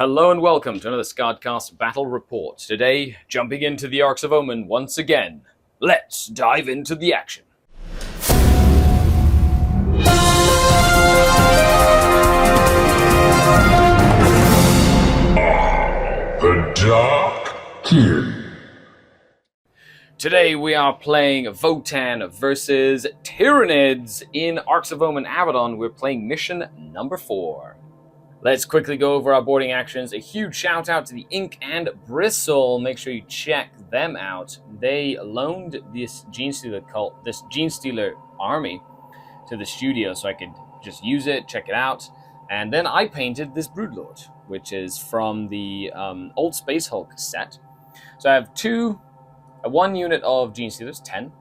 Hello and welcome to another SkaredCast Battle Report. Today, jumping into the Arcs of Omen once again. Let's dive into the action. The Dark King. Today we are playing Votann versus Tyranids in Arcs of Omen Abaddon. We're playing mission number 4. Let's quickly go over our boarding actions. A huge shout out to the Ink and Bristle. Make sure you check them out. They loaned this Gene Stealer cult, this Gene Stealer army to the studio so I could just use it, check it out. And then I painted this Broodlord, which is from the old Space Hulk set. So I have one unit of Gene Stealers, 10.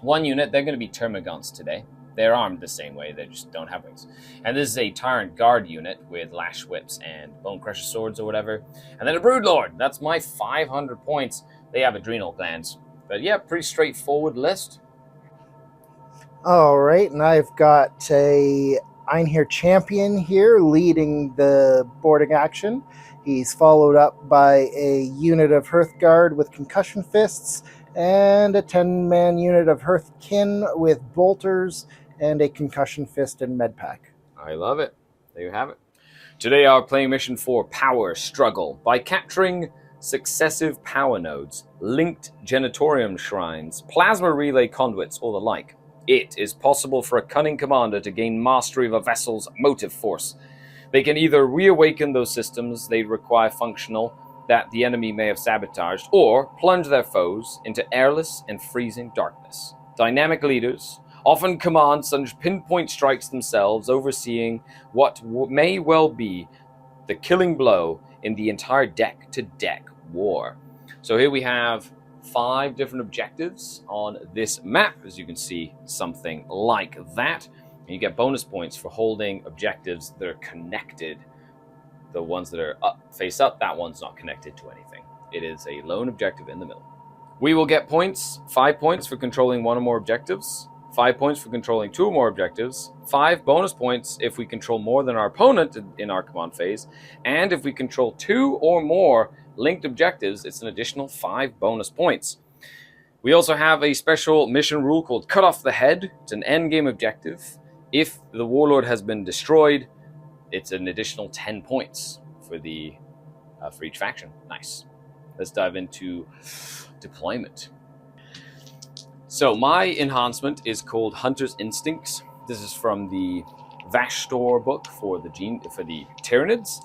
One unit, they're going to be Termagants today. They're armed the same way, they just don't have wings. And this is a Tyrant Guard unit with Lash Whips and Bone Crusher Swords or whatever. And then a Broodlord, that's my 500 points. They have adrenal glands. But yeah, pretty straightforward list. Alright, and I've got a Einherjar champion here leading the boarding action. He's followed up by a unit of Hearthguard with concussion fists and a 10-man unit of Hearthkin with bolters and a concussion fist and medpack. I love it. There you have it. Today our playing mission 4, Power Struggle. By capturing successive power nodes, linked genitorium shrines, plasma relay conduits, or the like, it is possible for a cunning commander to gain mastery of a vessel's motive force. They can either reawaken those systems they require functional that the enemy may have sabotaged, or plunge their foes into airless and freezing darkness. Dynamic leaders often command such pinpoint strikes themselves, overseeing what may well be the killing blow in the entire deck-to-deck war. So here we have 5 different objectives on this map. As you can see, something like that. And you get bonus points for holding objectives that are connected. The ones that are face up, that one's not connected to anything. It is a lone objective in the middle. We will get points, 5 points for controlling 1 or more objectives, 5 points for controlling 2 or more objectives, 5 bonus points if we control more than our opponent in our command phase, and if we control 2 or more linked objectives, it's an additional 5 bonus points. We also have a special mission rule called Cut Off the Head. It's an endgame objective. If the Warlord has been destroyed, it's an additional 10 points for each faction. Nice. Let's dive into deployment. So my enhancement is called Hunter's Instincts. This is from the Vashtor book for the Tyranids.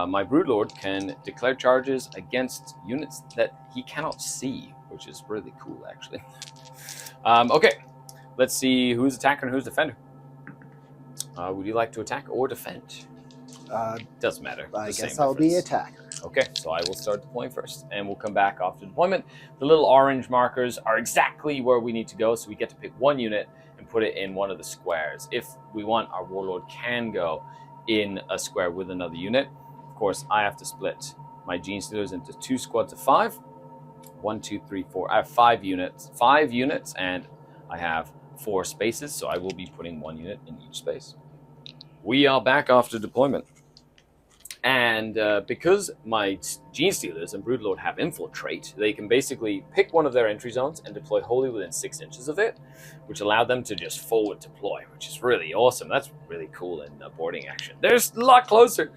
My Broodlord can declare charges against units that he cannot see, which is really cool, actually. Okay, let's see who's attacker and who's defender. Would you like to attack or defend? Doesn't matter. I guess I'll be attacker. Okay, so I will start deploying first, and we'll come back after deployment. The little orange markers are exactly where we need to go, so we get to pick one unit and put it in one of the squares. If we want, our Warlord can go in a square with another unit. Of course, I have to split my Gene Stealers into 2 squads of 5. 1, 2, 3, 4. I have 5 units, and I have 4 spaces, so I will be putting 1 unit in each space. We are back after deployment. And because my Gene Stealers and Broodlord have Infiltrate, they can basically pick one of their entry zones and deploy wholly within 6 inches of it, which allowed them to just forward deploy, which is really awesome. That's really cool in boarding action. They're a lot closer.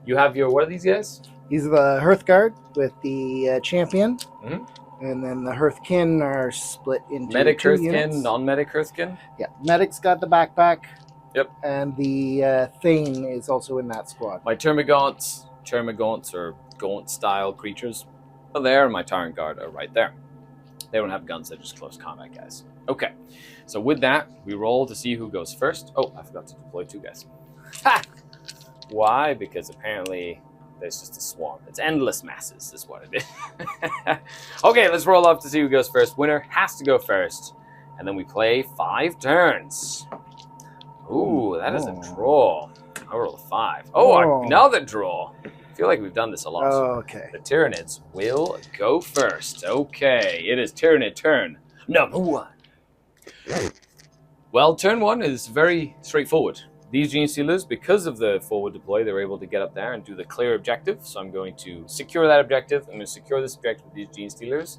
You have your, what are these guys? These are the Hearthguard with the champion. Mm-hmm. And then the Hearthkin are split into Medic 2 Hearthkin, units. non-medic Hearthkin? Yeah, Medic's got the backpack. Yep. And the Thane is also in that squad. My Termagants or Gaunt-style creatures are there, and my Tyrant Guard are right there. They don't have guns, they're just close combat guys. Okay, so with that, we roll to see who goes first. Oh, I forgot to deploy 2 guys. Ha! Why? Because apparently there's just a swarm. It's endless masses is what it is. Okay, let's roll up to see who goes first. Winner has to go first. And then we play 5 turns. Ooh, that is a draw. I roll a 5. Oh, another draw. I feel like we've done this a lot. Okay. The Tyranids will go first. Okay, it is Tyranid turn number 1. Well, turn 1 is very straightforward. These Gene Stealers, because of the forward deploy, they're able to get up there and do the clear objective. So I'm going to secure that objective. I'm going to secure this objective with these Gene Stealers.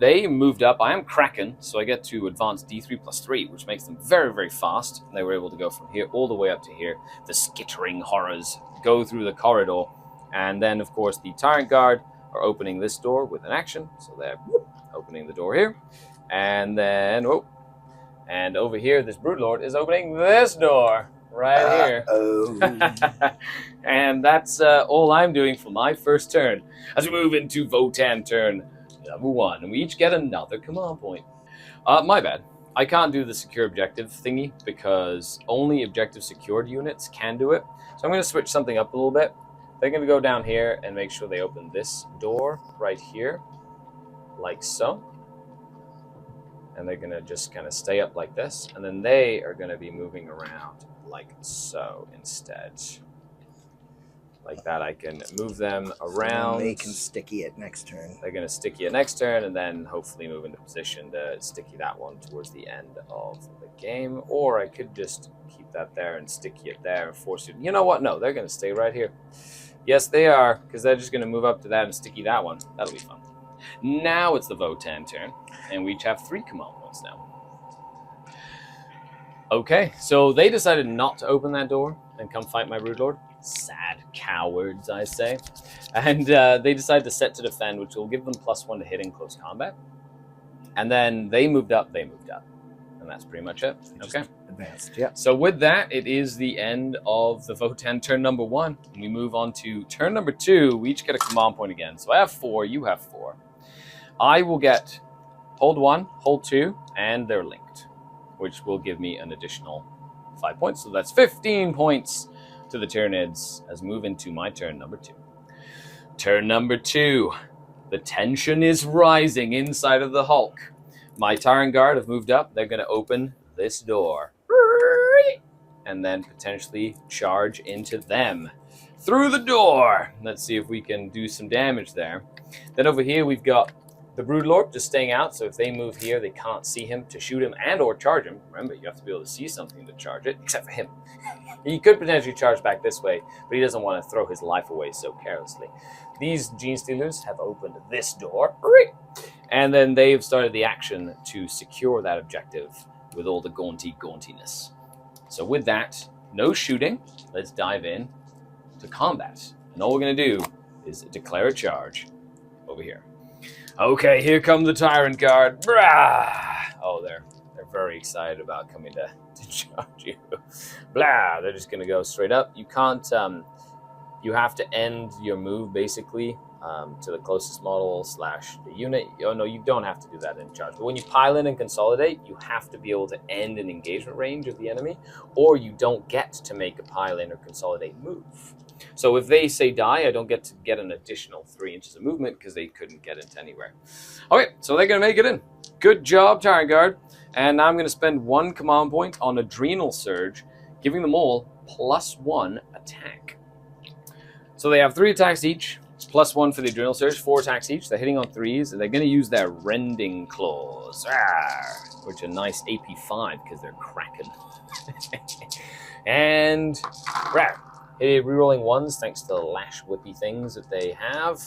They moved up. I am Kraken, so I get to advance D3+3, which makes them very, very fast. And they were able to go from here all the way up to here. The skittering horrors go through the corridor. And then, of course, the Tyrant Guard are opening this door with an action. So they're opening the door here. And then, and over here, this Broodlord is opening this door right here. And that's all I'm doing for my first turn as we move into Votann turn number 1. And we each get another command point. My bad. I can't do the secure objective thingy because only objective secured units can do it. So I'm going to switch something up a little bit. They're going to go down here and make sure they open this door right here, like so. And they're going to just kind of stay up like this. And then they are going to be moving around like so instead. Like that, I can move them around. They can sticky it next turn. They're going to sticky it next turn and then hopefully move into position to sticky that one towards the end of the game. Or I could just keep that there and sticky it there and force it. You know what? No, they're going to stay right here. Yes, they are, because they're just going to move up to that and sticky that one. That'll be fun. Now it's the Votann turn, and we each have 3 command points now. Okay, so they decided not to open that door and come fight my Broodlord. Sad cowards, I say. And they decided to set to defend, which will give them +1 to hit in close combat. And then they moved up, And that's pretty much it. Okay. Advanced, yeah. So with that, it is the end of the Votann turn number 1. And we move on to turn number 2. We each get a command point again. So I have 4, you have 4. I will get hold 1, hold 2, and they're linked, which will give me an additional 5 points. So that's 15 points to the Tyranids as move into my turn number 2. Turn number 2. The tension is rising inside of the Hulk. My Tyrant Guard have moved up. They're going to open this door. And then potentially charge into them. Through the door. Let's see if we can do some damage there. Then over here we've got the Broodlord just staying out. So if they move here, they can't see him to shoot him and or charge him. Remember, you have to be able to see something to charge it, except for him. He could potentially charge back this way, but he doesn't want to throw his life away so carelessly. These Gene Stealers have opened this door. And then they've started the action to secure that objective with all the gauntiness. So with that, no shooting. Let's dive in to combat. And all we're going to do is declare a charge over here. Okay, here come the Tyrant Guard. Brah! Oh, they're very excited about coming to charge you. Blah! They're just going to go straight up. You can't... you have to end your move, basically, to the closest model / the unit. Oh, no, you don't have to do that in charge. But when you pile in and consolidate, you have to be able to end an engagement range of the enemy, or you don't get to make a pile in or consolidate move. So if they say die, I don't get to get an additional 3 inches of movement because they couldn't get into anywhere. Okay, so they're going to make it in. Good job, Tyrant Guard. And now I'm going to spend 1 command point on Adrenal Surge, giving them all +1 attack. So they have 3 attacks each. It's +1 for the Adrenal Surge, 4 attacks each. They're hitting on 3s, and they're going to use their Rending Claws, which are nice AP 5 because they're Kraken. And rerolling 1s thanks to the Lash Whippy things that they have.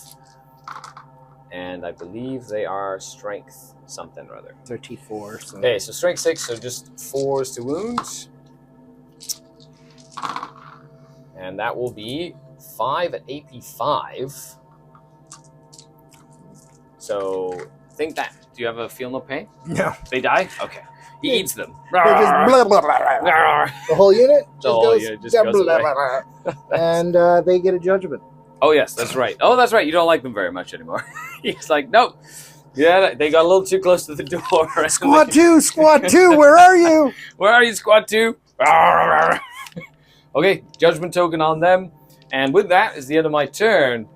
And I believe they are Strength something or other. 34. So. Okay, so Strength 6, so just 4s to wound. And that will be 5 at AP 5. So think that. Do you have a feel no pain? No. They die? Okay. He eats them. They're just blah, blah, blah, blah. The whole unit just goes blah, blah, blah. And they get a judgment. Oh, yes, that's right. Oh, that's right. You don't like them very much anymore. He's like, nope. Yeah, they got a little too close to the door. Squad 2, Squad 2, where are you? Where are you, Squad 2? Okay, judgment token on them. And with that is the end of my turn.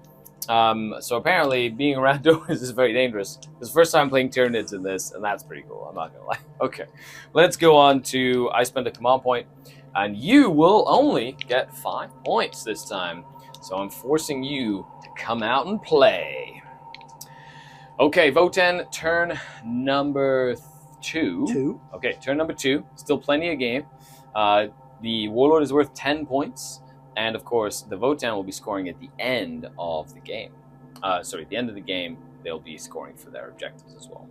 So apparently being around doors is very dangerous. This is the first time playing Tyranids in this, and that's pretty cool. I'm not going to lie. Okay, let's go on to I spend a command point, and you will only get 5 points this time. So I'm forcing you to come out and play. Okay, Votann, turn number 2. 2. Okay, turn number 2. Still plenty of game. The Warlord is worth 10 points, and of course, the Votann will be scoring at the end of the game. At the end of the game, they'll be scoring for their objectives as well.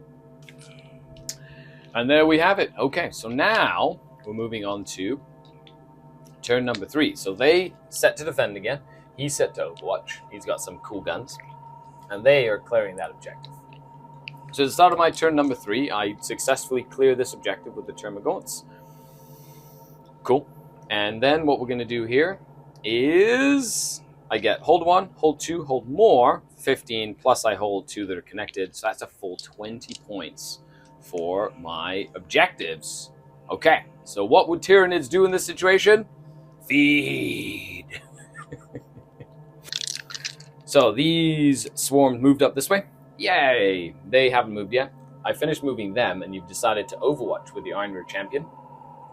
And there we have it. Okay, so now we're moving on to turn number 3. So they set to defend again. He's set to overwatch. He's got some cool guns. And they are clearing that objective. So at the start of my turn number 3, I successfully clear this objective with the Termagants. Cool. And then what we're going to do here is I get hold 1, hold 2, hold more, 15, plus I hold 2 that are connected. So that's a full 20 points for my objectives. Okay, so what would Tyranids do in this situation? Feed. So these swarms moved up this way. Yay! They haven't moved yet. I finished moving them, and you've decided to overwatch with the Iron Champion.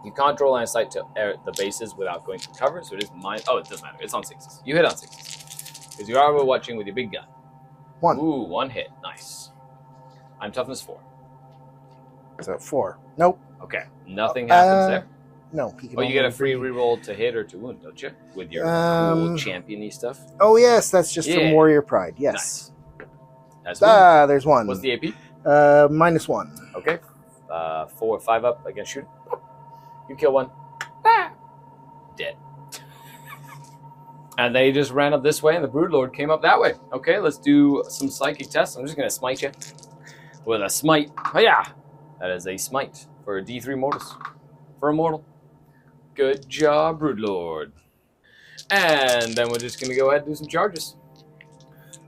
You can't draw line of sight to the bases without going through cover, so it is mine. Oh, it doesn't matter. It's on 6s. You hit on 6s. Because you are overwatching with your big gun. 1. Ooh, 1 hit. Nice. I'm toughness 4. So 4. Nope. Okay, nothing happens there. No. He can Oh, you get a only free be- reroll to hit or to wound, don't you? With your cool champion-y stuff. Oh, yes. That's just from Warrior Pride. Yes. Nice. That's wound. There's 1. What's the AP? -1. Okay. 4 or 5 up against shoot. You kill 1. Ah! Dead. And they just ran up this way, and the Broodlord came up that way. Okay, let's do some psychic tests. I'm just going to smite you with a smite. Oh, yeah. That is a smite for D3 mortals. For a mortal. Good job, Broodlord. And then we're just going to go ahead and do some charges.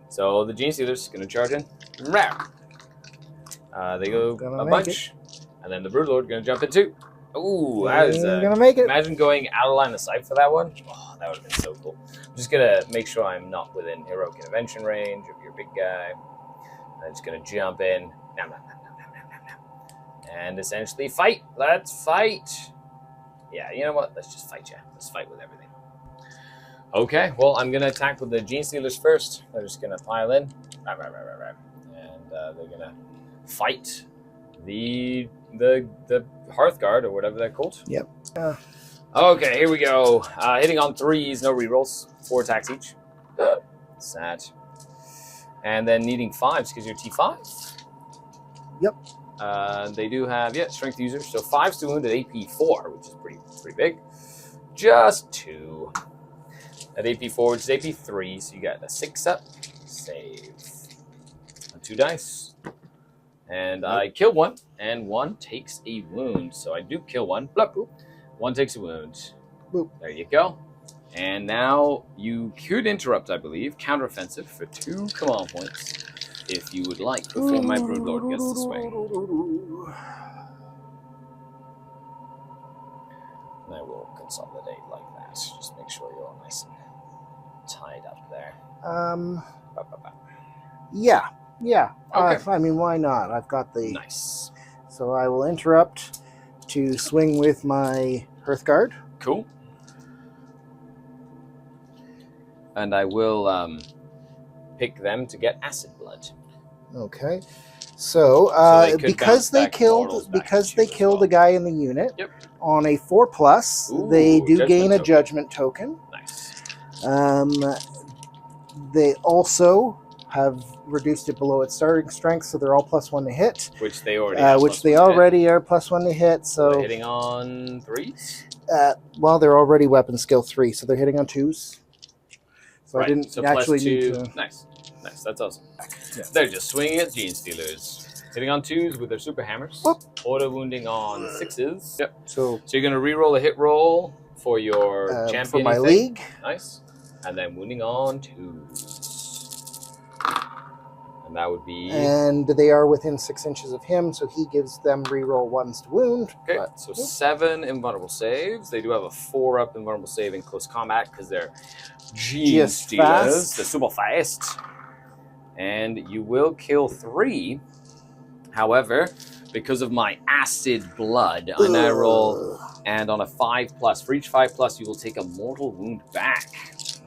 So the Gene Stealer's going to charge in. They go a bunch. And then the Broodlord going to jump in too. Ooh, that is gonna make it. Imagine going out of line of sight for that one. Oh, that would have been so cool. I'm just going to make sure I'm not within heroic intervention range of your big guy. I'm just going to jump in. And essentially fight. Let's fight. Yeah, you know what? Let's just fight, yeah. Let's fight with everything. Okay, well, I'm going to attack with the Gene Stealers first. They're just going to pile in. And they're going to fight the Hearthguard, or whatever they're called. Yep. Okay, here we go. Hitting on 3s, no rerolls. 4 attacks each. Sad. And then needing 5s because you're T5. Yep. They do have, strength users. So 5s to wound at AP 4, which is pretty big. Just 2. At AP 4, which is AP 3, so you got a 6 up. Save. On 2 dice. And I kill 1, and 1 takes a wound. So I do kill 1. Blup, boop. 1 takes a wound. Boop. There you go. And now you could interrupt, I believe, counteroffensive for 2 command points, if you would like, before my Broodlord gets to swing. And I will consolidate like that. Just make sure you're all nice and tied up there. Yeah. Okay. I mean, why not? I've got the... Nice. So I will interrupt to swing with my Hearthguard. Cool. And I will pick them to get acid blood. Okay. So, because they killed a guy in the unit, Yep. on a 4+, Ooh, they do judgment gain a token. judgment token. Nice. They also have reduced it below its starting strength, so they're all +1 to hit. Which they already have Which +1 they to hit. already are +1 to hit. So So, hitting on 3s? well, they're already weapon skill 3, so they're hitting on 2s. So Right, I didn't so actually +2. need to. Nice. That's awesome. Yeah. They're just swinging at Gene Stealers. Hitting on 2s with their super hammers. Whoop. Auto wounding on 6s. Yep. So So you're going to reroll a hit roll for your champion. for my thing. league, Nice. And then wounding on 2s. And that would be... and they are within 6 inches of him, so he gives them reroll 1s to wound. Okay, but- so 7 invulnerable saves. They do have a 4-up invulnerable save in close combat because they're Gene Just Stealers. fast. They're super fast. And you will kill 3. However, because of my acid blood, I now roll, and on a 5+, for each 5+, you will take a mortal wound back.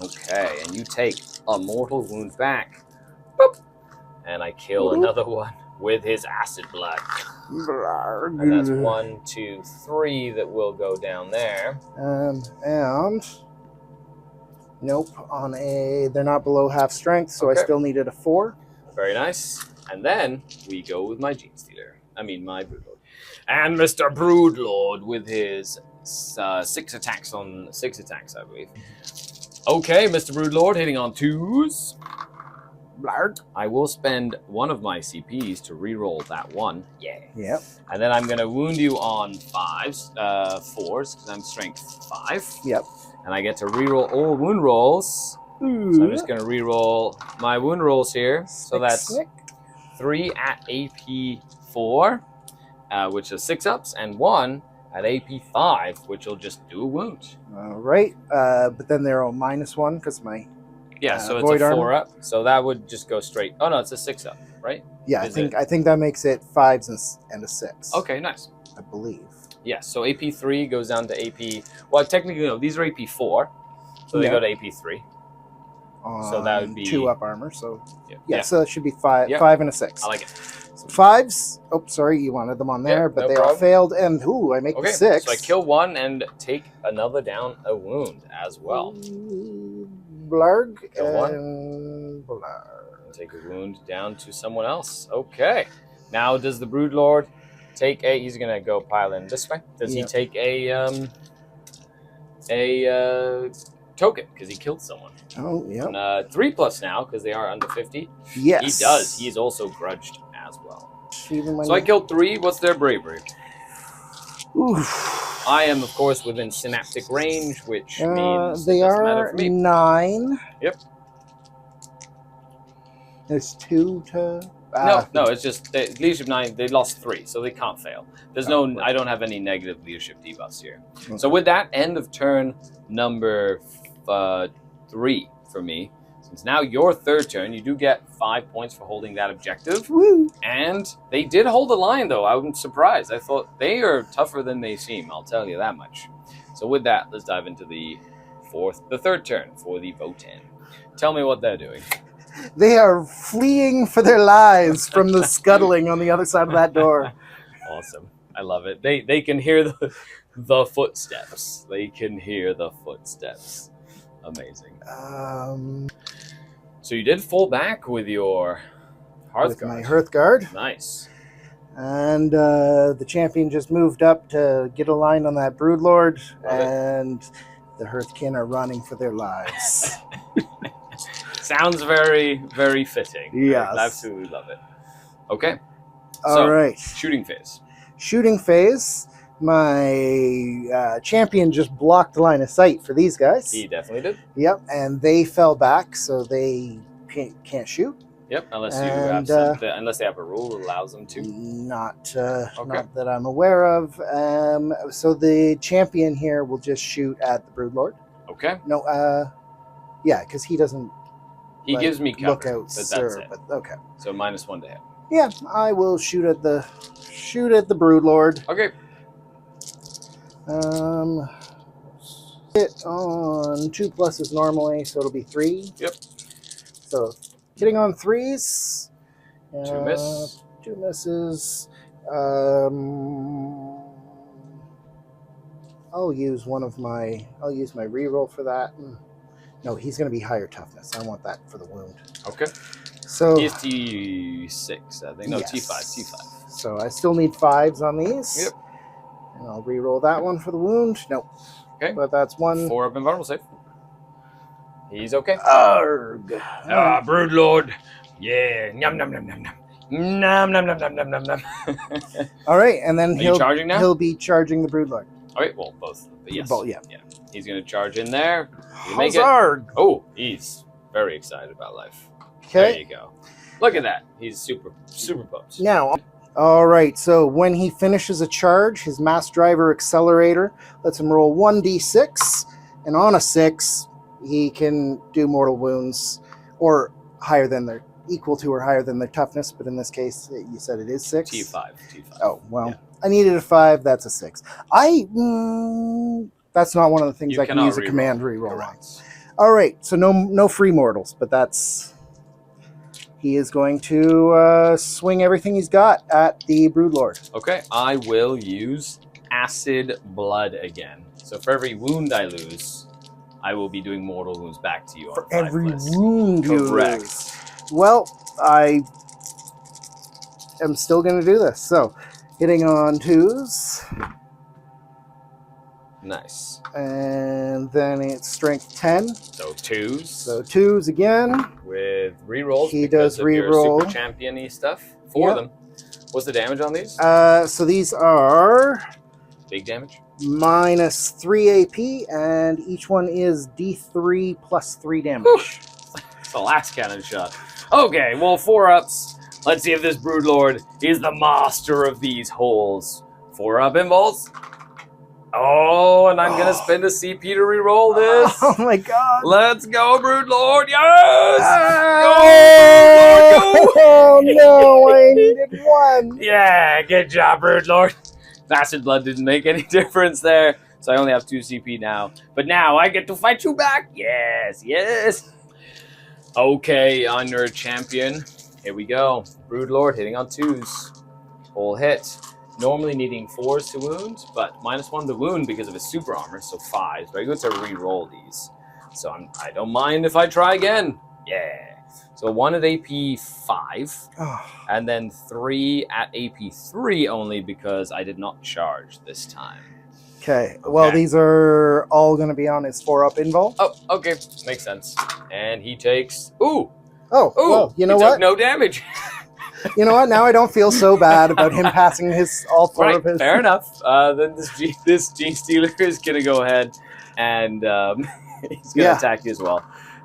Okay, and you take a mortal wound back. Boop. And I kill another one with his acid blood. Blarg. And that's 1, 2, 3 that will go down there. And nope, on they're not below half strength, so Okay. I still needed a 4. Very nice. And then we go with my Gene Stealer. My Broodlord. And Mr. Broodlord with his 6 attacks, I believe. Okay, Mr. Broodlord hitting on 2s. Blarg. I will spend one of my CPs to reroll that one. Yeah. Yep. And then I'm going to wound you on 4s, because I'm strength 5. Yep. And I get to reroll all wound rolls. So I'm just going to reroll my wound rolls here. So that's 3 at AP 4, which is 6-ups, and 1 at AP 5, which will just do a wound. All right. But then they're all -1 because my so it's void a armor. 4-up. So that would just go straight. Oh no, it's a 6-up, right? Yeah, I think that makes it 5s and a 6. Okay, nice. I believe. Yes, so AP 3 goes down to AP. Well, technically no, these are AP 4, so they go to AP 3. So that would be 2-up armor. So yeah. so that should be 5 Yep. 5 and a 6. I like it. So 5s. Oh, sorry, you wanted them on there, Yep, but no they problem. all failed. And I make the 6. So I kill one and take another down a wound as well. Blarg Kill one. and Blarg. Take a wound down to someone else. Okay. Now, does the Broodlord take a? He's gonna go pile in this way. Does he take a token because he killed someone? Oh, yeah. And, 3+ now because they are under 50. Yes. He does. He is also grudged as well. Even when So I killed 3. What's their bravery? Oof. I am, of course, within synaptic range, which means they it doesn't matter are for me. 9. Yep. There's 2 to. No, it's just leadership 9. They lost 3, so they can't fail. There's I don't have any negative leadership debuffs here. Okay. So with that, end of turn number 3 for me. Since now your third turn, you do get 5 points for holding that objective. Woo. And they did hold the line, though. I'm surprised. I thought they are tougher than they seem. I'll tell you that much. So with that, let's dive into the third turn for the Votann. Tell me what they're doing. They are fleeing for their lives from the scuttling on the other side of that door. Awesome. I love it. They can hear the footsteps. They can hear the footsteps. Amazing. So you did fall back with your Hearthguard. With my Hearthguard. Nice. And the champion just moved up to get a line on that Broodlord. Love it. And the Hearthkin are running for their lives. Sounds very, very fitting. Yes. I absolutely love it. Okay. All right. Shooting phase. Shooting phase. My champion just blocked the line of sight for these guys. He definitely did. Yep, and they fell back, so they can't shoot. Yep, unless they have a rule that allows them to. Not that I'm aware of. So the champion here will just shoot at the Broodlord. Okay. No, yeah, because he doesn't. He gives me cover, lookout, but that's sir, it. but okay. So -1 to hit. Yeah, I will shoot at the Broodlord. Okay. Hit on 2 pluses normally, so it'll be 3. Yep. So hitting on 3s. 2 miss. 2 misses. I'll use my reroll for that. No, he's going to be higher toughness. I want that for the wound. Okay. So He's T6, I think. No, yes. T5. So I still need 5s on these. Yep. And I'll reroll that one for the wound. No. Okay. But that's 1. 4 up invulnerable save. He's okay. Arg. Broodlord. Yeah. Nom nom nom nom nom. Nom nom nom nom nom nom nom. All right, and then Are you charging now? he'll be charging the Broodlord. All right, well, both. But yes. Both, yeah. He's going to charge in there. You make it. Arg. Oh, he's very excited about life. Okay. There you go. Look at that. He's super, super pumped. Now, all right, so when he finishes a charge, his mass driver accelerator lets him roll 1d6, and on a 6, he can do mortal wounds or higher than their equal to or higher than their toughness, but in this case, you said it is 6. T5. Oh, well, Yeah. I needed a 5, that's a 6. That's not one of the things You I can cannot use a reroll. command reroll on. Correct. All right, so no free mortals, but that's he is going to swing everything he's got at the Broodlord. Okay, I will use Acid Blood again. So for every wound I lose, I will be doing mortal wounds back to you. For on 5 every list. wound you Correct. lose. Well, I am still going to do this. So, hitting on 2s. Nice. And then it's strength 10. So 2s. So 2s again. With rerolls. He because does of your reroll. super champion-y stuff. 4 of them. What's the damage on these? So these are Big damage? minus 3 AP, and each one is D3 plus 3 damage. It's the last cannon shot. Okay, well, 4-ups. Let's see if this Broodlord is the master of these holes. 4-up involves. Oh, and I'm gonna spend a CP to reroll this. Oh my god. Let's go, Broodlord! Yes! Oh no, I needed 1. Yeah, good job, Broodlord. Acid Blood didn't make any difference there, so I only have 2 CP now. But now I get to fight you back. Yes, yes. Okay, on your champion. Here we go. Broodlord hitting on 2s. Full hit. Normally needing 4s to wound, but -1 to wound because of his super armor, so 5s. Very good to re-roll these. So I don't mind if I try again. Yeah. So 1 at AP 5, and then 3 at AP 3 only because I did not charge this time. Okay, well, these are all going to be on his 4-up invul. Oh, okay. Makes sense. And he takes... Ooh! Oh, well, you know he what? took no damage. You know what? Now I don't feel so bad about him passing all 4 of his. Fair enough. Then this Gene Stealer is going to go ahead and he's going to attack you as well.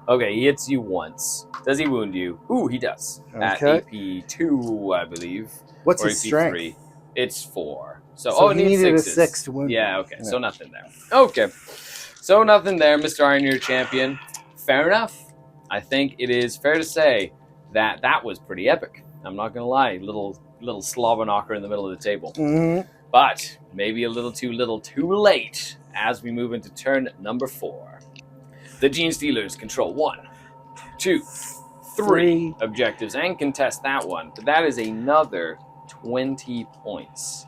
Okay, he hits you once. Does he wound you? Ooh, he does. At AP 2, I believe. What's or his AP strength? 3. It's 4. So it he needs needed 6s. a 6 to wound. Yeah, okay. So nothing there. Okay. So nothing there, Mr. Iron Ear Champion. Fair enough. I think it is fair to say that that was pretty epic. I'm not going to lie. Little slobber knocker in the middle of the table. Mm-hmm. But maybe a little too late as we move into turn number 4. The Gene Stealers control 1, 2, 3 objectives and contest that one. But that is another 20 points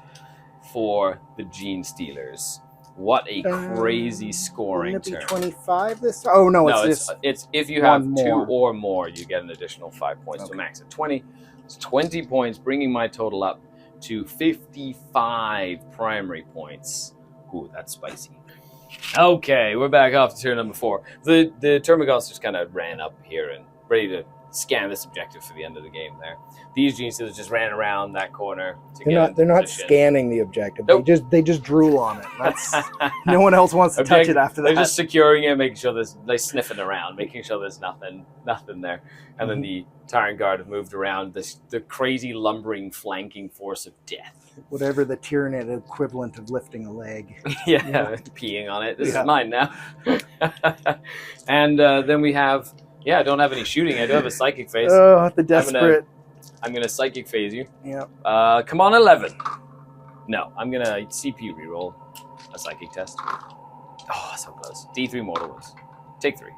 for the Gene Stealers. What a crazy scoring Wouldn't it be turn. 25 this time? Oh, no, it's if you have 2 more. or more, you get an additional 5 points to a max of 20. It's 20 points, bringing my total up to 55 primary points. Ooh, that's spicy. Okay, we're back off to turn number 4. The Termagants just kind of ran up here and ready to scan this objective for the end of the game there. These Gene Stealers just ran around that corner to They're not scanning the objective. Nope. They just drool on it. That's no one else wants to touch it after that. They're just securing it, making sure they're sniffing around, making sure there's nothing there. And then the Tyrant Guard have moved around the crazy lumbering flanking force of death. Whatever the Tyranid equivalent of lifting a leg. Yeah, peeing on it. This is mine now. And then we have, I don't have any shooting. I do have a psychic phase. Oh, the desperate. I'm gonna psychic phase you. Yep. Come on, 11. No, I'm gonna CP reroll a psychic test. Oh, so close. D3 mortal wounds. Take 3.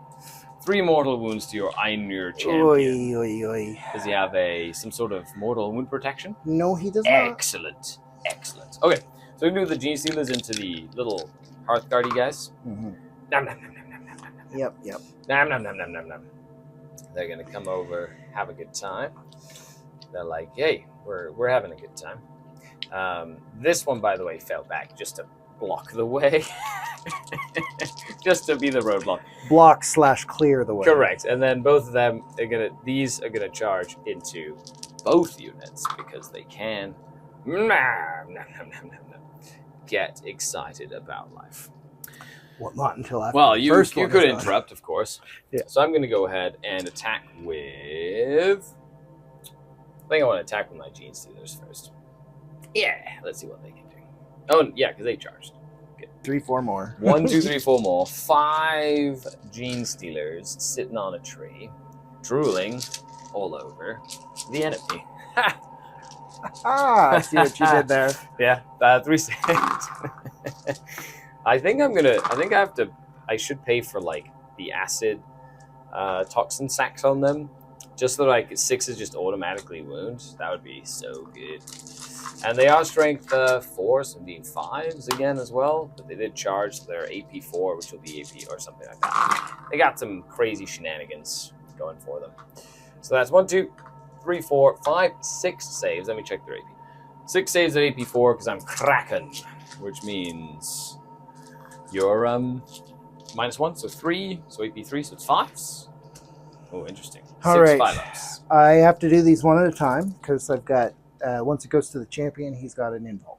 3 mortal wounds to your Einir champion. Oy, oy, oy. Does he have some sort of mortal wound protection? No, he does not. Excellent. Okay, so we move the Gene Stealers into the little Hearthguardy guys. Mm-hmm. Nom, nom, nom, nom, nom, nom, nom. Yep. Nom, nom, nom, nom, nom, nom. They're gonna come over, have a good time. They're like, hey, we're having a good time. This one, by the way, fell back just to block the way. Just to be the roadblock. Block/clear the way. Correct. And then both of them these are gonna charge into both units because they can get excited about life. Well, not until after Well, the you first one could is done. interrupt, of course. Yeah. So I'm gonna go ahead and attack with I think I want to attack with my Gene Stealers first. Yeah, let's see what they can do. Oh, yeah, because they charged. Good. 3, 4 more. 1, 2, 3, 4 more. 5 Gene Stealers sitting on a tree, drooling all over the enemy. I see what you did there. Yeah, 3 seconds. I should pay for like the acid toxin sacks on them Just so like 6s just automatically wound. That would be so good. And they are strength 4, so being 5s again as well. But they did charge their AP 4, which will be AP or something like that. They got some crazy shenanigans going for them. So that's 1, 2, 3, 4, 5, 6 saves. Let me check their AP. 6 saves at AP 4 because I'm Kraken, which means you're -1, so 3, so AP 3, so it's 5s. Oh, interesting. All 6 right. 5-ups. I have to do these one at a time because I've got, once it goes to the champion, he's got an invul.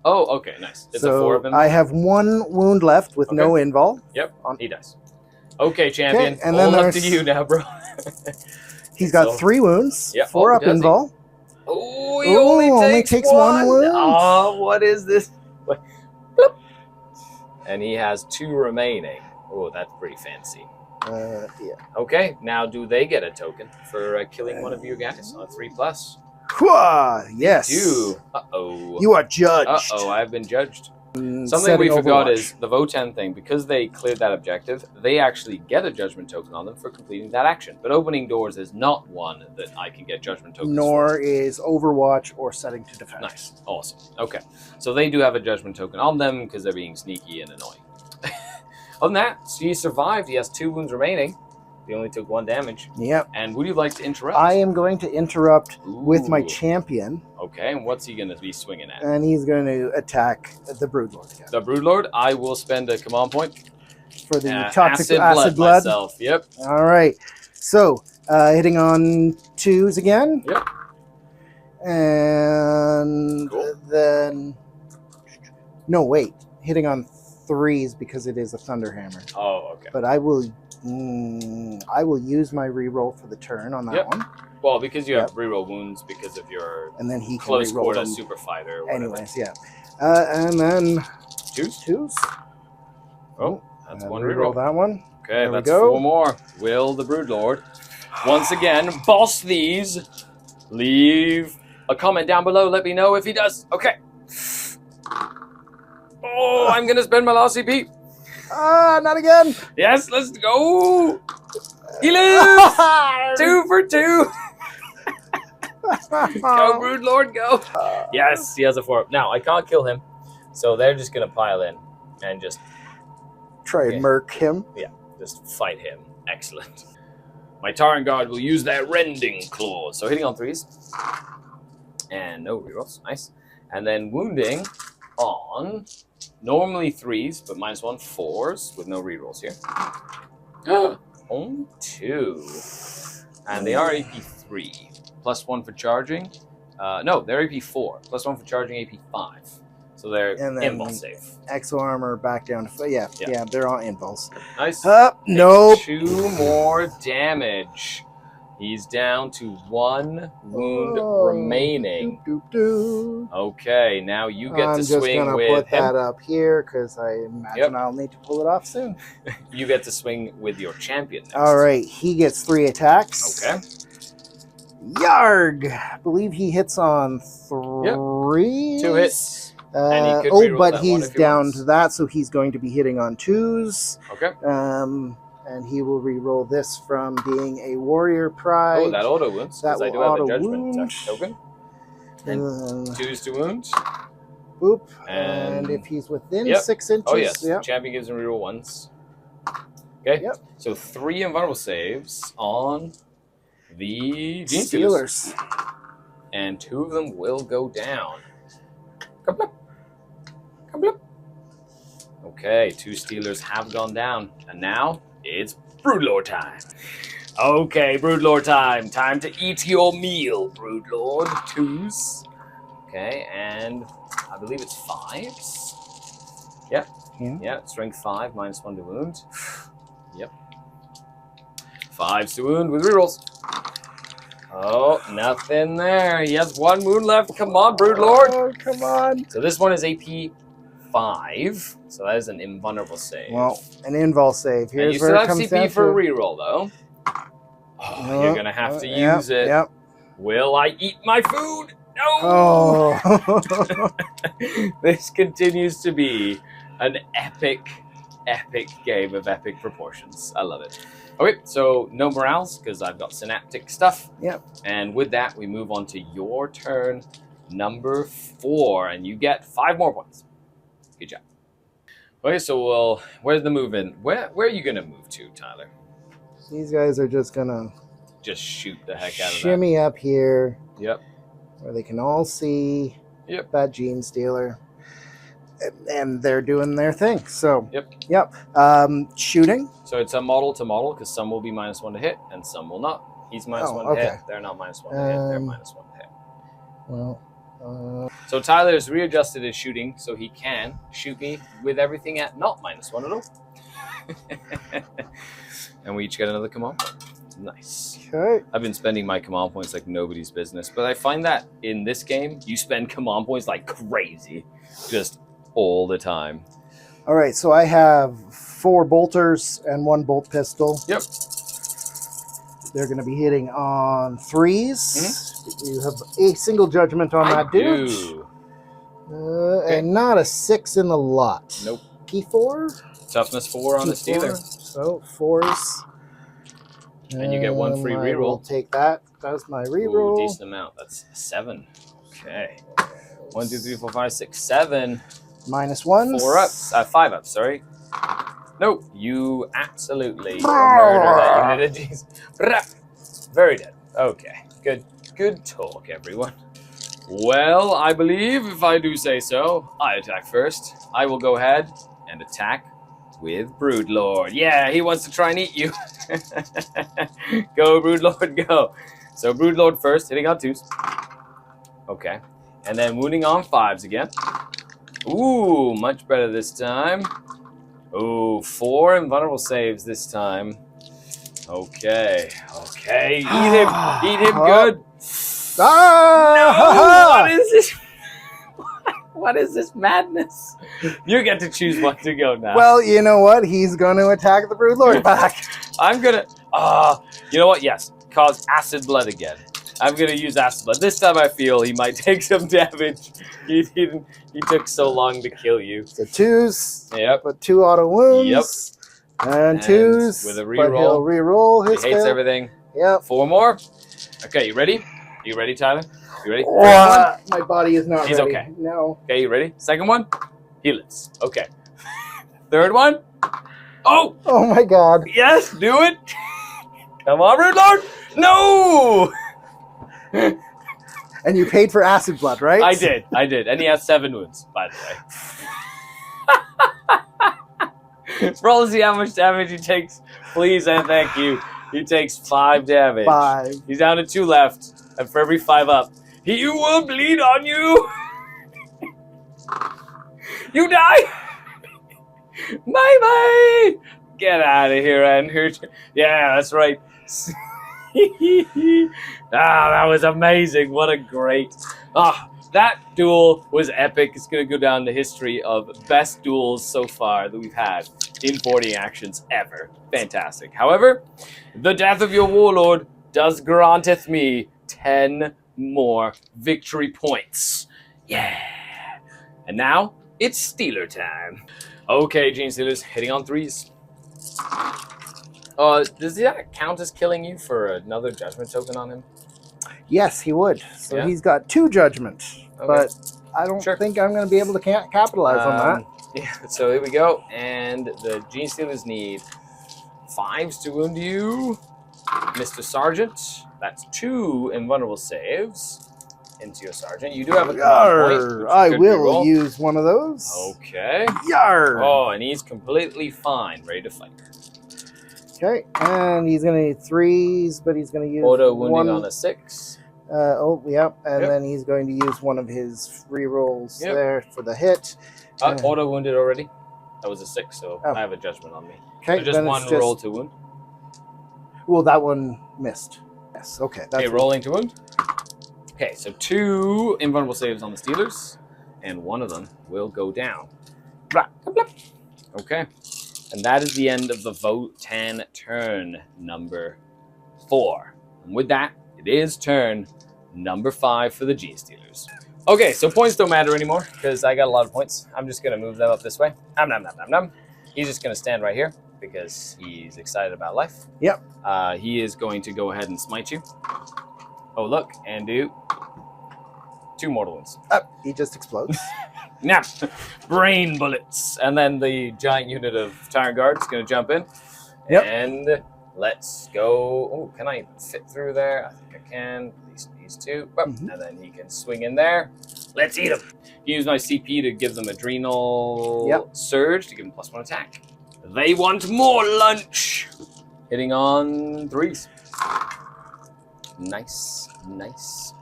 Oh, okay, nice. It's a 4 of them. I have 1 wound left with no invul. Yep, he dies. Okay, champion. Okay, and all then up to you now, bro. He's got 3 wounds, Yep. 4 up does he? invul. Oh, he only takes 1 wound. Oh, what is this? Bloop. And he has 2 remaining. Oh, that's pretty fancy. Yeah. Okay, now do they get a token for killing one of your guys on 3+? Yes. Do. Uh-oh. You are judged. Uh-oh, I've been judged. Something Setting we forgot Overwatch. is the Votann thing. Because they cleared that objective, they actually get a judgment token on them for completing that action. But opening doors is not one that I can get judgment tokens Nor for. is Overwatch or setting to defend. Nice. Awesome. Okay. So they do have a judgment token on them because they're being sneaky and annoying. Other than that, so he survived. He has 2 wounds remaining. He only took 1 damage. Yep. And would you like to interrupt? I am going to interrupt with my Ooh. champion. Okay, and what's he going to be swinging at? And he's going to attack the Broodlord again. The Broodlord, I will spend a command point. For the toxic acid blood. Myself. Yep. All right. So, hitting on 2s again. Yep. And Cool. then... No, wait. Hitting on 3s because it is a Thunderhammer. Oh, okay. But I will use my reroll for the turn on that Yep. one. Well, because you have reroll wounds because of your And then he can close reroll quarter them. super fighter. Or whatever. Anyways, yeah. And then 2s? Oh, that's one reroll reroll. that one. Okay, There we that's go. 4 more. Will the Broodlord once again boss these? Leave a comment down below. Let me know if he does. Okay. Oh, I'm gonna spend my last CP. Not again. Yes, let's go. He lives. 2 for 2. Go, Broodlord, go. Yes, he has a 4. Now, I can't kill him, so they're just going to pile in and just Try and murk him. just fight him. Excellent. My Tyrant Guard will use their Rending Claws. So hitting on 3s. And no rerolls. Nice. And then wounding on normally 3s, but -1 4s with no rerolls here. Only 2. And they are AP 3. +1 for charging. No, they're AP 4. +1 for charging, AP 5. So they're And then invul safe. Exo armor back down to yeah, they're all invuls. Nice. Nope. 2 more damage. He's down to 1 wound remaining. Okay, now you get to swing I'm just with gonna put him. that up here because I imagine I'll need to pull it off soon. You get to swing with your champion next. All right, he gets 3 attacks. Okay. Yarg! I believe he hits on 3. 2 hits. And he could reroll but that one he's if he down wants. to that, so he's going to be hitting on 2s. Okay. And he will re-roll this from being a warrior pride. Oh, that auto wounds, because I do have a auto judgment wound. token. And 2s to wound. Boop. And- And if he's within Yep. 6 inches, Oh, yes. yep. Champion gives him reroll 1s. Okay. Yep. So 3 invulnerable saves on the Gene Steelers. And 2 of them will go down. Kablup. Kablup. Okay, 2 Steelers have gone down. And now it's Broodlord time. Okay, Broodlord time. Time to eat your meal, Broodlord. 2s. Okay, and I believe it's 5s. Yep. Yeah, strength 5, -1 to wound. Yep. 5s to wound with rerolls. Oh, nothing there. He has 1 wound left. Come on, Broodlord. Oh, come on. So this one is AP 5. So that is an invulnerable save. Well, an invul save. and Here's you where still it have comes CP down for a to. reroll, though. Oh, you're going to have to Yep, use it. Yep. Will I eat my food? No! Oh. This continues to be an epic game of epic proportions. I love it. Okay, so no morales because I've got synaptic stuff. Yep. And with that, we move on to your turn, number 4, and you get 5 more points. Good job. Okay, so where's the move in? Where are you gonna move to, Tyler? These guys are just gonna Just shoot the heck out of that. shimmy up here. Yep. Where they can all see that Gene Stealer. And they're doing their thing. So, yep. Shooting. So it's a model to model because some will be -1 to hit and some will not. He's -1 to hit. They're not -1 to hit. They're -1 to hit. Well, so Tyler's readjusted his shooting so he can shoot me with everything at not -1 at all. And we each get another command point. Nice. Okay. I've been spending my command points like nobody's business, but I find that in this game, you spend command points like crazy. Just all the time. All right, so I have 4 bolters and 1 bolt pistol. Yep. They're going to be hitting on 3s. You have a single judgment on that dude. And not a 6 in the lot. Nope. P4? Toughness 4 on the Stealer. So 4s. And you get 1 free reroll. I'll take that. That's my reroll. Decent amount. That's 7. Okay. 1, 2, 3, 4, 5, 6, 7. -1. 4 ups. 5 ups, sorry. Nope. You absolutely murder that unit. Jeez. Very dead. Okay. Good talk, everyone. Well, I believe, if I do say so, I attack first. I will go ahead and attack with Broodlord. Yeah, he wants to try and eat you. Go, Broodlord, go. So Broodlord first, hitting on 2s. Okay. And then wounding on 5s again. Ooh, much better this time. Ooh, 4 invulnerable saves this time. Okay. Eat him good. No, what is this? What is this madness? You get to choose one to go now. Well, you know what? He's going to attack the Broodlord back. I'm gonna. You know what? Yes, cause acid blood again. I'm gonna use acid blood. This time I feel he might take some damage. He took so long to kill you. So 2s. Yep. But 2 auto wounds. Yep. And 2s. With a But reroll. he'll reroll his He hates hit. everything. Yep. 4 more. Okay, you ready? You ready, Tyler? You ready? My body is not He's ready. okay. No. Okay, you ready? Second one? He lives. Okay. Third one? Oh! Oh my god. Yes, do it! Come on, Broodlord! No! And you paid for acid blood, right? I did. And he has 7 wounds, by the way. Roll to see how much damage he takes. Please and thank you. He takes 5 damage. 5. He's down to 2 left. And for every 5 up, he will bleed on you. You die. Bye-bye. Get out of here, Andrew. Yeah, that's right. That was amazing. What a great... that duel was epic. It's going to go down the history of best duels so far that we've had in 40 actions ever. Fantastic. However, the death of your warlord does granteth me 10 more victory points. Yeah. And now, it's Stealer time. Okay, Gene Stealers, hitting on 3s. Does that count as killing you for another judgment token on him? Yes, he would. So he's got 2 judgment. Okay. But I don't think I'm going to be able to capitalize on that. Yeah, so here we go. And the Gene Stealers need 5s to wound you. Mr. Sergeant, that's 2 invulnerable saves into your Sergeant. You do have a command point. I will use one of those. Okay. Yarr. Oh, and he's completely fine, ready to fight. Okay, and he's going to need 3s, but he's going to use Auto wounding on a 6. And then he's going to use one of his rerolls there for the hit. Auto wounded already. That was a 6, so I have a judgment on me. Okay, so just one roll to wound. Well, that one missed. Yes, okay. Okay, rolling to wound. Okay, so 2 invulnerable saves on the Stealers, and one of them will go down. Okay, and that is the end of the Votann turn number 4. And with that, it is turn number 5 for the Gene Stealers. Okay, so points don't matter anymore, because I got a lot of points. I'm just going to move them up this way. He's just going to stand right here. because he's excited about life. Yep. He is going to go ahead and smite you. Oh, look, and do 2 mortal wounds. He just explodes. Now, brain bullets. And then the giant unit of Tyrant Guard is going to jump in. Yep. And let's go. Oh, can I fit through there? I think I can. At least these 2. And then he can swing in there. Let's eat him. Use my CP to give them adrenal surge to give them +1 attack. They want more lunch. Hitting on 3s. Nice, nice.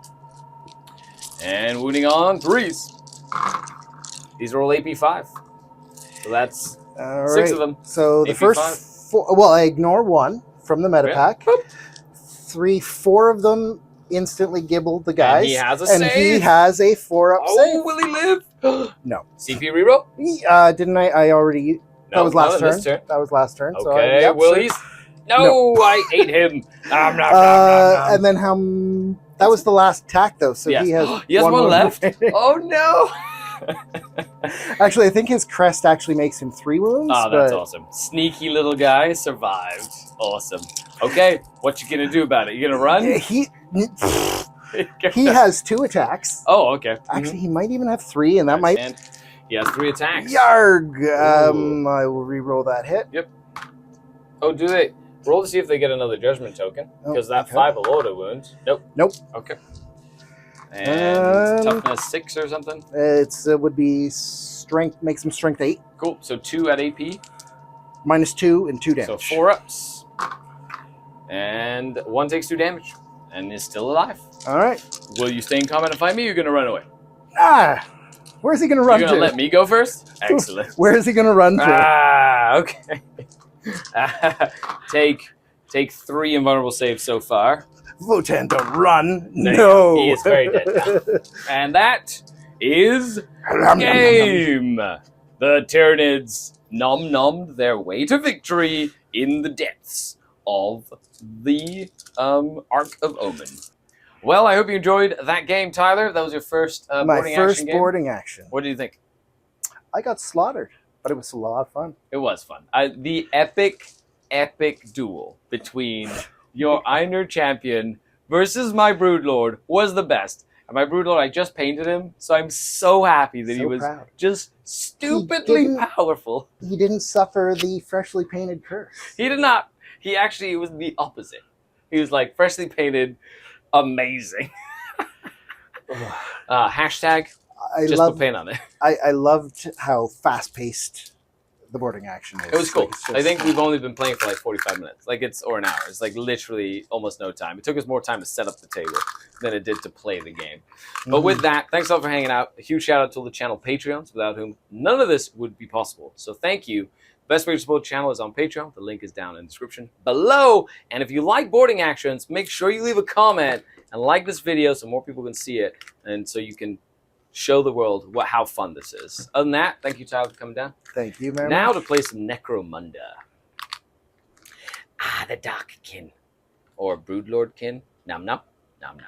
And wounding on 3s. These are all AP 5. So that's All 6 right. of them. So the AP first 5. 4, well, I ignore 1 from the meta pack. 4 of them instantly gibbled the guys. And he has a and save. he has a 4-up save. Oh, will he live? No. CP reroll? Didn't I already... No, that was last turn. this turn. That was last turn. So, Okay, yep, will so- he? No, I ate him. Nom, nom, nom, nom, nom. And then how... That was the last attack, though, so Yes. he has... He has one more left? remaining. Oh, no. Actually, I think his crest actually makes him 3 wounds. Oh, that's but awesome. Sneaky little guy survived. Awesome. Okay, what you gonna do about it? You gonna run? He has 2 attacks. Oh, okay. Actually, he might even have 3, and that might... And he has 3 attacks. Yarg! Ooh. I will re-roll that hit. Oh, do they? Roll to see if they get another judgment token. Oh, Because that okay. 5 will auto wound. Nope. Nope. Okay. And Um, toughness 6 or something. It would be strength, makes him strength 8, Cool. So 2 at AP. -2, and 2 damage. So 4 ups. And 1 takes 2 damage. And is still alive. All right. Will you stay in combat and fight me, or are you going to run away? Where's he going to run You're to? going to let me go first? Excellent. Where is he going to run to? Okay. Take 3 invulnerable saves so far. Votann, don't run. There you No. go. He is very dead now. And that is game. The Tyranids nom-nommed their way to victory in the depths of the Arc of Omen. Well, I hope you enjoyed that game, Tyler. That was your first My boarding first action game. boarding action. What do you think? I got slaughtered, but it was a lot of fun. It was fun. The epic duel between your Einer champion versus my Broodlord was the best. And my Broodlord, I just painted him, so I'm so happy that So he was proud. just stupidly didn't- powerful. He didn't suffer the freshly painted curse. He did not. He actually was the opposite. He was like freshly painted, amazing. Hashtag I just love. put paint on it. I loved how fast paced the boarding action is. It was cool. Like, it's I just- think we've only been playing for like 45 minutes, or an hour. It's like literally almost no time. It took us more time to set up the table than it did to play the game. But with that, thanks all for hanging out. A huge shout out to all the channel Patreons, without whom none of this would be possible. So thank you. Best way to support the channel is on Patreon. The link is down in the description below. And if you like boarding actions, make sure you leave a comment and like this video so more people can see it, and so you can show the world how fun this is. Other than that, thank you, Tyler, for coming down. Thank you very Now much. to play some Necromunda. The Dark Kin. Or Broodlord Kin. Nom nom. Nom nom.